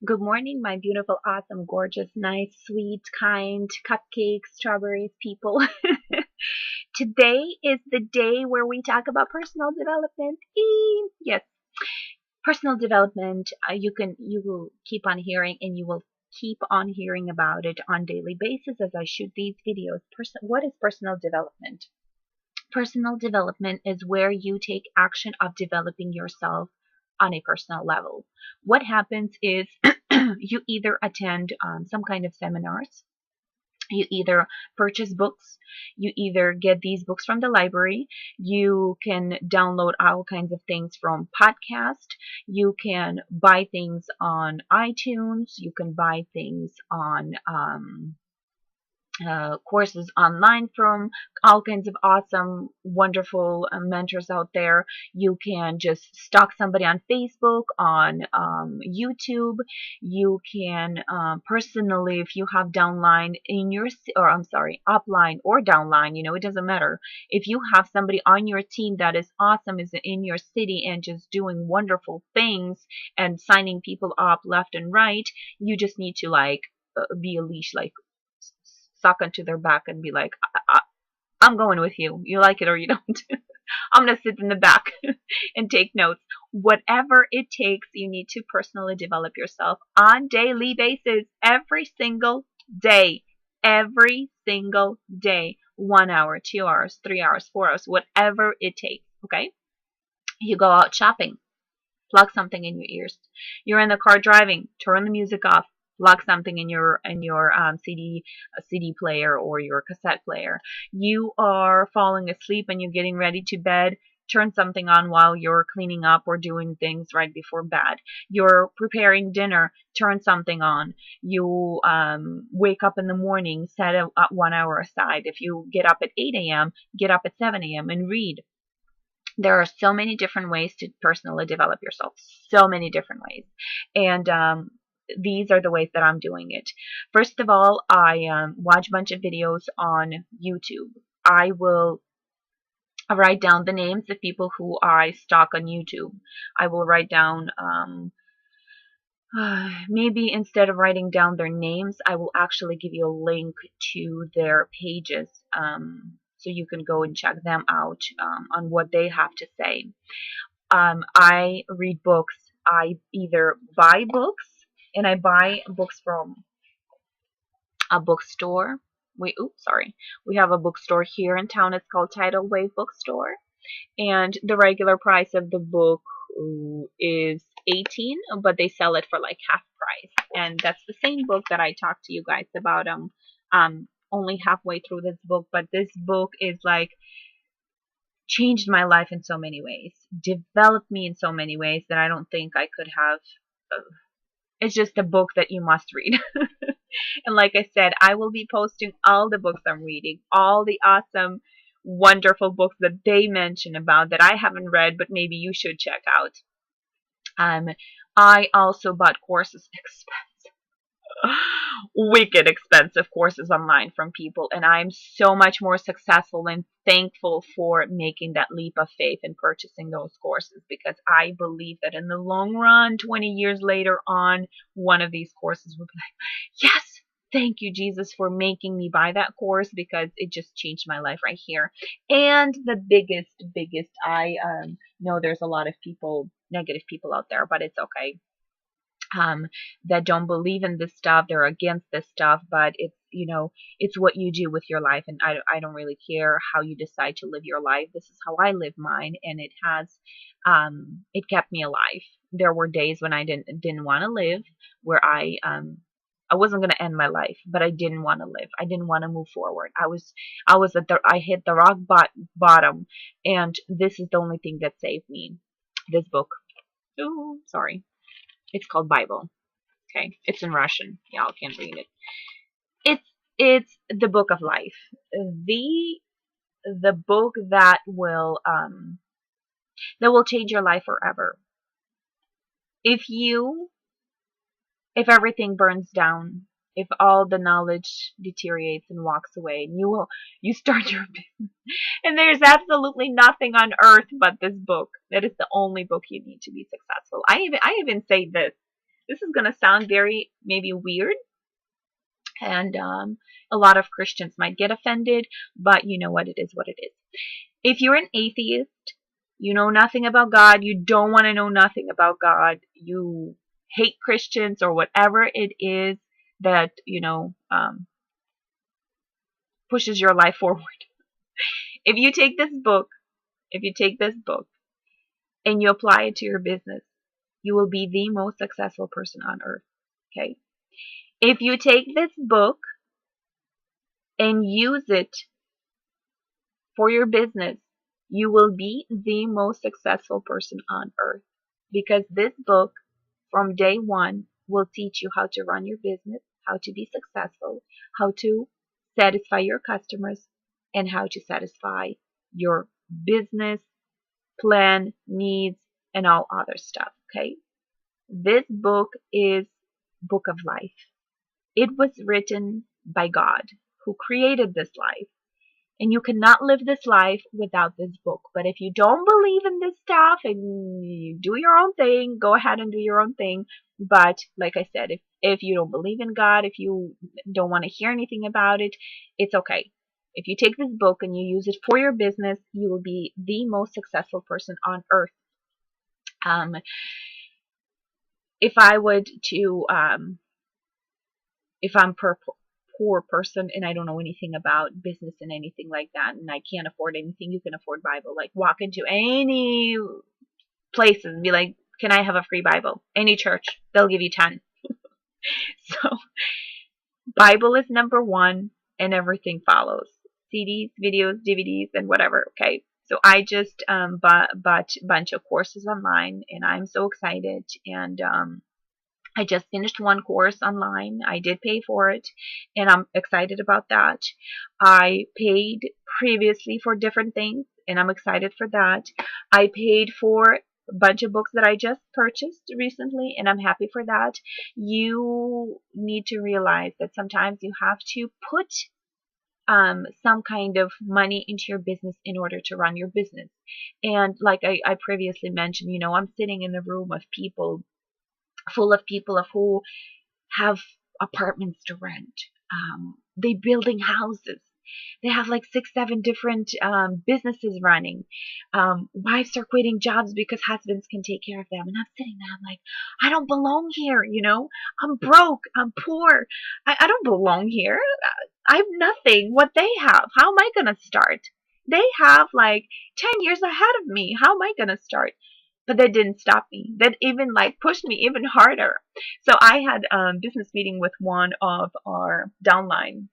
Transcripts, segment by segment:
Good morning, my beautiful, awesome, gorgeous, nice, sweet, kind, cupcakes, strawberries people. Today is the day where we talk about personal development. Yes, personal development. You will keep on hearing, and you will keep on hearing about it on daily basis as I shoot these videos. What is personal development? Personal development is where you take action of developing yourself on a personal level. What happens is you either attend some kind of seminars, you either purchase books, you either get these books from the library, you can download all kinds of things from podcast, you can buy things on iTunes, you can buy things on courses online from all kinds of awesome, wonderful mentors out there. You can just stalk somebody on Facebook, on YouTube. You can personally, if you have downline in your, or I'm sorry, upline or downline, it doesn't matter. If you have somebody on your team that is awesome, is in your city and just doing wonderful things and signing people up left and right, you just need to be a leash, suck onto their back and be like, I'm going with you. You like it or you don't. I'm going to sit in the back and take notes. Whatever it takes, you need to personally develop yourself on daily basis, every single day. Every single day. 1 hour, 2 hours, 3 hours, 4 hours, whatever it takes. Okay? You go out shopping. Plug something in your ears. You're in the car driving. Turn the music off. Plug something in your CD player or your cassette player. You are falling asleep and you're getting ready to bed. Turn something on while you're cleaning up or doing things right before bed. You're preparing dinner. Turn something on. You wake up in the morning. Set 1 hour aside. If you get up at 8 a.m., get up at 7 a.m. and read. There are so many different ways to personally develop yourself. So many different ways. And these are the ways that I'm doing it. First of all, I watch a bunch of videos on YouTube. I will write down the names of people who I stalk on YouTube. I will write down, maybe instead of writing down their names, I will actually give you a link to their pages. So you can go and check them out on what they have to say. I read books. I either buy books, and I buy books from a bookstore. We have a bookstore here in town. It's called Tidal Wave Bookstore, and the regular price of the book is 18, but they sell it for like half price. And that's the same book that I talked to you guys about. Only halfway through this book, but this book is like changed my life in so many ways, developed me in so many ways that I don't think I could have. It's just a book that you must read. And like I said, I will be posting all the books I'm reading, all the awesome, wonderful books that they mention about that I haven't read, but maybe you should check out. I also bought courses, wicked expensive courses online from people, and I'm so much more successful and thankful for making that leap of faith and purchasing those courses, because I believe that in the long run, 20 years later on, one of these courses will be like, yes, thank you, Jesus, for making me buy that course, because it just changed my life right here. And the biggest, I know there's a lot of people, negative people out there, but it's okay. That don't believe in this stuff. They're against this stuff, but it's what you do with your life, and I don't really care how you decide to live your life. This is how I live mine, and it kept me alive. There were days when I didn't want to live, where I wasn't going to end my life, but I didn't want to live. I didn't want to move forward. I hit the rock bottom, and this is the only thing that saved me. This book. Oh, sorry. It's called Bible. Okay, it's in Russian. Y'all can't read it. It's the book of life. The book that will change your life forever. If everything burns down, if all the knowledge deteriorates and walks away, and you start your business, and there's absolutely nothing on earth but this book. That is the only book you need to be successful. I even say this. This is going to sound very maybe weird, and a lot of Christians might get offended, but you know what, it is what it is. If you're an atheist, you know nothing about God, you don't want to know nothing about God, you hate Christians or whatever it is that, pushes your life forward. If you take this book, and you apply it to your business, you will be the most successful person on earth. Okay? If you take this book and use it for your business, you will be the most successful person on earth. Because this book, from day one, will teach you how to run your business, how to be successful, how to satisfy your customers, and how to satisfy your business plan, needs, and all other stuff. Okay? This book is book of life. It was written by God, who created this life. And you cannot live this life without this book. But if you don't believe in this stuff and you do your own thing, go ahead and do your own thing. But like I said, if you don't believe in God, if you don't want to hear anything about it, it's okay. If you take this book and you use it for your business, you will be the most successful person on earth. If I would to, if I'm poor person and I don't know anything about business and anything like that, and I can't afford anything, you can afford Bible. Like, walk into any places and be like, can I have a free Bible? Any church, they'll give you 10. So Bible is number one, and everything follows. CDs, videos, DVDs, and whatever. Okay. So I just bought a bunch of courses online, and I'm so excited. And I just finished one course online. I did pay for it, and I'm excited about that. I paid previously for different things, and I'm excited for that. I paid for a bunch of books that I just purchased recently, and I'm happy for that. You need to realize that sometimes you have to put some kind of money into your business in order to run your business. And like I previously mentioned, I'm sitting in a room of people, full of people who have apartments to rent. They building houses. They have like 6, 7 different businesses running. Wives are quitting jobs because husbands can take care of them. And I'm sitting there, I'm like, I don't belong here, I'm broke, I'm poor. I don't belong here. I have nothing what they have. How am I going to start? They have like 10 years ahead of me. How am I going to start? But that didn't stop me. That even like pushed me even harder. So I had a business meeting with one of our downline.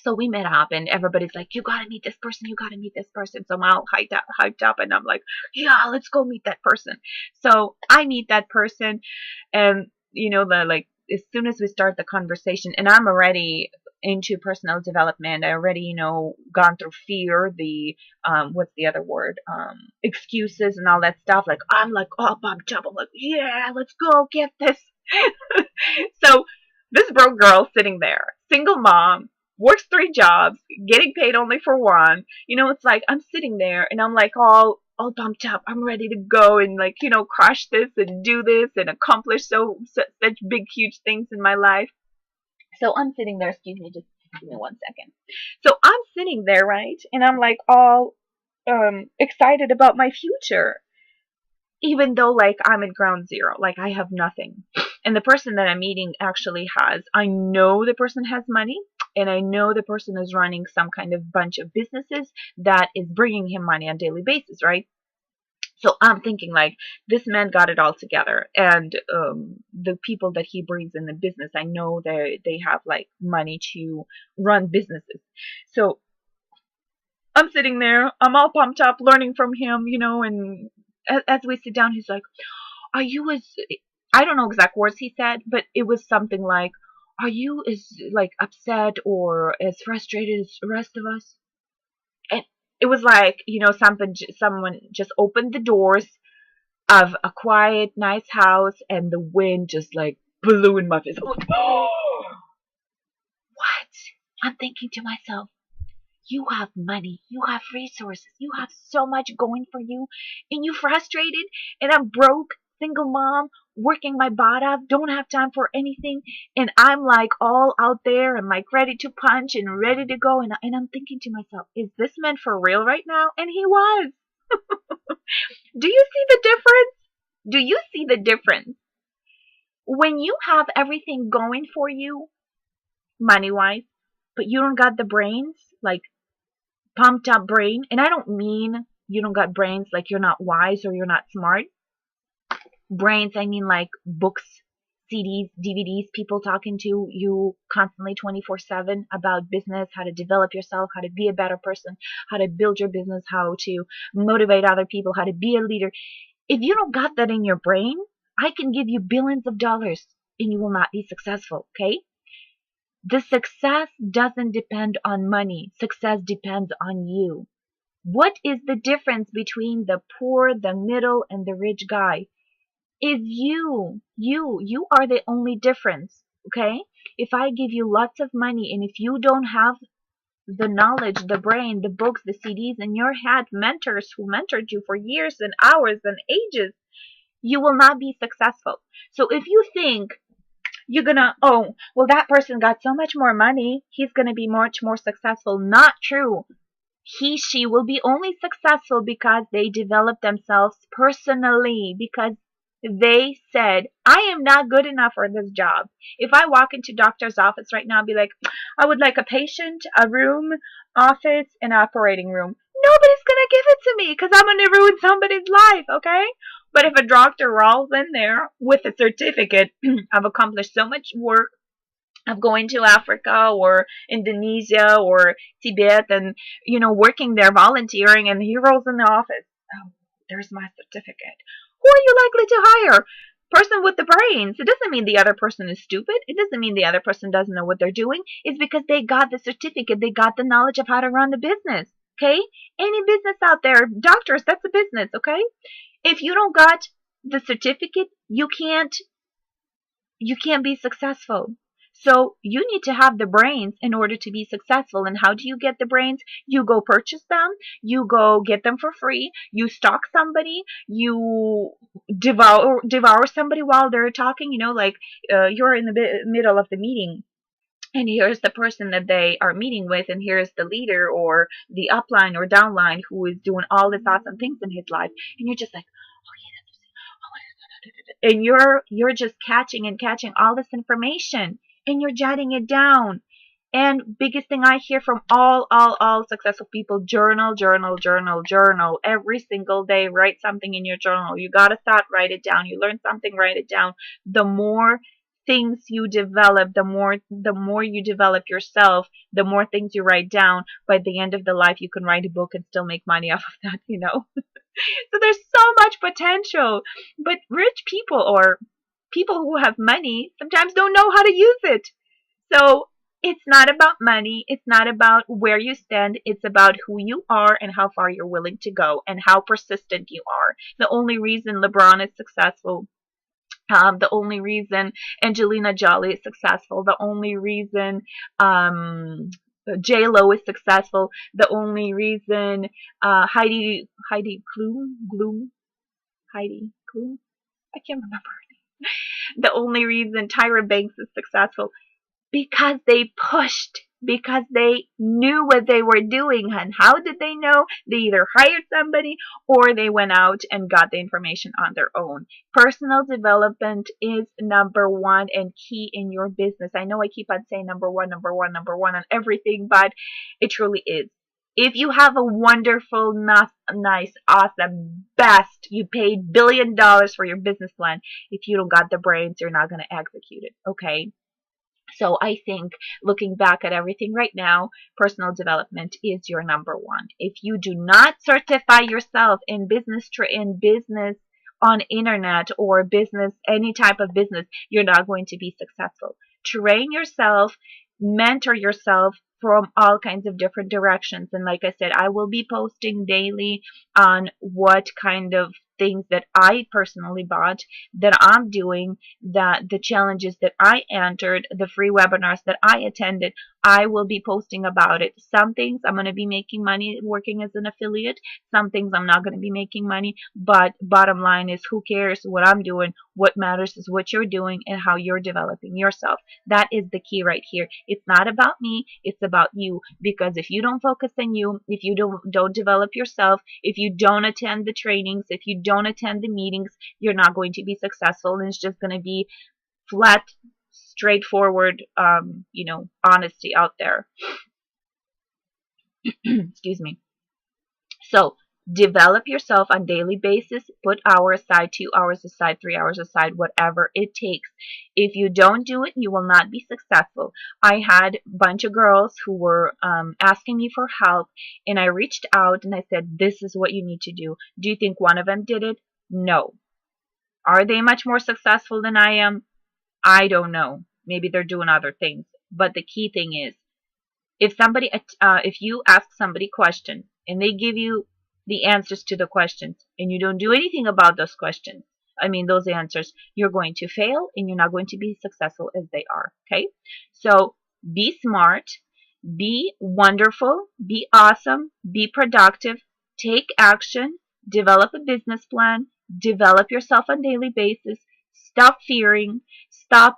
So we met up, and everybody's like, you gotta meet this person, you gotta meet this person. So I'm all hyped up, and I'm like, yeah, let's go meet that person. So I meet that person, and as soon as we start the conversation, and I'm already into personal development, I already, gone through fear, the what's the other word? Excuses and all that stuff. Like, I'm like all pumped up. I'm like, yeah, let's go get this. So this broke girl sitting there, single mom, works 3 jobs, getting paid only for one. It's like I'm sitting there and I'm like all pumped up. I'm ready to go and crush this and do this and accomplish such big, huge things in my life. So I'm sitting there, excuse me, just give me 1 second. So I'm sitting there, right? And I'm like all excited about my future. Even though like I'm at ground zero, like I have nothing. And the person that I'm meeting actually I know the person has money, and I know the person is running some kind of bunch of businesses that is bringing him money on a daily basis, right? So I'm thinking like this man got it all together, and the people that he brings in the business, I know they have like money to run businesses. So I'm sitting there, I'm all pumped up, learning from him, and as we sit down, he's like, are you as, I don't know exact words he said, but it was something like, are you as like upset or as frustrated as the rest of us? And it was like, someone just opened the doors of a quiet, nice house, and the wind just like blew in my face. I'm like, oh, what? I'm thinking to myself, you have money, you have resources, you have so much going for you, and you frustrated, and I'm broke. single mom, working my butt off, don't have time for anything, and I'm like all out there and like ready to punch and ready to go, and I'm thinking to myself, is this man for real right now? And he was. Do you see the difference? Do you see the difference? When you have everything going for you, money-wise, but you don't got the brains, like pumped up brain, and I don't mean you don't got brains like you're not wise or you're not smart. Brains, I mean like books, CDs, DVDs, people talking to you constantly 24/7 about business, how to develop yourself, how to be a better person, how to build your business, how to motivate other people, how to be a leader. If you don't got that in your brain, I can give you billions of dollars and you will not be successful, okay? The success doesn't depend on money. Success depends on you. What is the difference between the poor, the middle, and the rich guy? Is you. You are the only difference, okay? If I give you lots of money and if you don't have the knowledge, the brain, the books, the CDs in your head, mentors who mentored you for years and hours and ages, you will not be successful. So if you think you're gonna, oh, well, that person got so much more money, he's gonna be much more successful. Not true. He, she will be only successful because they developed themselves personally, because they said, I am not good enough for this job. If I walk into doctor's office right now and be like, I would like a patient, a room, office, and operating room, nobody's going to give it to me because I'm going to ruin somebody's life, okay? But if a doctor rolls in there with a certificate, I've accomplished so much work of going to Africa or Indonesia or Tibet and, working there, volunteering, and he rolls in the office. Oh, there's my certificate. Who are you likely to hire? Person with the brains. It doesn't mean the other person is stupid. It doesn't mean the other person doesn't know what they're doing. It's because they got the certificate. They got the knowledge of how to run the business. Okay? Any business out there, doctors, that's a business. Okay? If you don't got the certificate, you can't be successful. So you need to have the brains in order to be successful. And how do you get the brains? You go purchase them. You go get them for free. You stalk somebody. You devour somebody while they're talking. You're in the middle of the meeting. And here's the person that they are meeting with, and here's the leader or the upline or downline who is doing all these awesome things in his life. And you're just like, and you're just catching all this information, and you're jotting it down. And biggest thing I hear from all successful people, journal. Every single day, write something in your journal. You got a thought, write it down. You learn something, write it down. The more things you develop, the more you develop yourself, the more things you write down. By the end of the life, you can write a book and still make money off of that, So there's so much potential. But rich people or people who have money sometimes don't know how to use it. So it's not about money. It's not about where you stand. It's about who you are and how far you're willing to go and how persistent you are. The only reason LeBron is successful, the only reason Angelina Jolie is successful, the only reason J-Lo is successful, the only reason Heidi Klum, I can't remember her name. The only reason Tyra Banks is successful, because they pushed, because they knew what they were doing. And how did they know? They either hired somebody or they went out and got the information on their own. Personal development is number one and key in your business. I know I keep on saying number one on everything, but it truly is. If you have a wonderful, nice, awesome, best, you paid $1 billion for your business plan. If you don't got the brains, you're not going to execute it, okay? So I think looking back at everything right now, personal development is your number one. If you do not certify yourself in business on internet or business, any type of business, you're not going to be successful. Train yourself, mentor yourself from all kinds of different directions. And like I said, I will be posting daily on what kind of things that I personally bought, that I'm doing, that the challenges that I entered, the free webinars that I attended, I will be posting about it. Some things I'm going to be making money working as an affiliate. Some things I'm not going to be making money. But bottom line is, who cares what I'm doing? What matters is what you're doing and how you're developing yourself. That is the key right here. It's not about me. It's about you. Because if you don't focus on you, if you don't develop yourself, if you don't attend the trainings, if you don't attend the meetings, you're not going to be successful. And it's just going to be flat, straightforward, honesty out there. Excuse me. So develop yourself on daily basis. Put hours aside, 2 hours aside, 3 hours aside, whatever it takes. If you don't do it, you will not be successful. I had a bunch of girls who were asking me for help, and I reached out and I said, this is what you need to do. Do you think one of them did it? No. Are they much more successful than I am? I don't know. Maybe they're doing other things. But the key thing is, if you ask somebody questions and they give you the answers to the questions and you don't do anything about those questions, those answers, you're going to fail and you're not going to be successful as they are. Okay? So be smart, be wonderful, be awesome, be productive, take action, develop a business plan, develop yourself on a daily basis, stop fearing, stop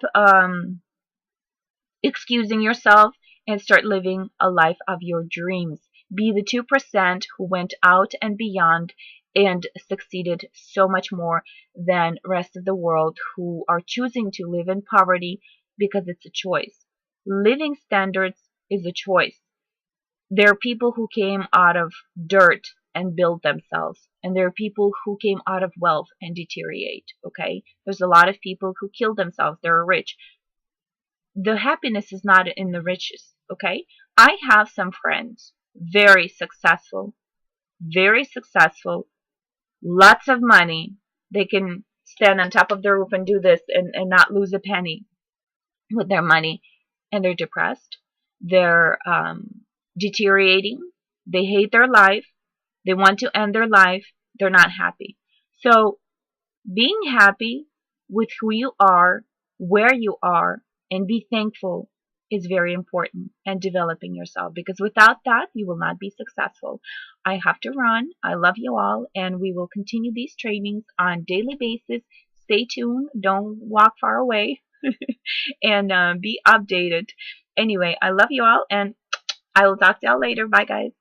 excusing yourself, and start living a life of your dreams. Be the 2% who went out and beyond and succeeded so much more than rest of the world who are choosing to live in poverty because it's a choice. Living standards is a choice. There are people who came out of dirt and built themselves, and there are people who came out of wealth and deteriorate. Okay, there's a lot of people who kill themselves. They're rich. The happiness is not in the riches. Okay, I have some friends, very successful, lots of money. They can stand on top of the roof and do this and not lose a penny with their money, and they're depressed. They're deteriorating. They hate their life. They want to end their life. They're not happy. So being happy with who you are, where you are, and be thankful is very important, and developing yourself, because without that you will not be successful. I have to run. I love you all, and we will continue these trainings on daily basis. Stay tuned. Don't walk far away and be updated. Anyway, I love you all, and I will talk to y'all later. Bye, guys.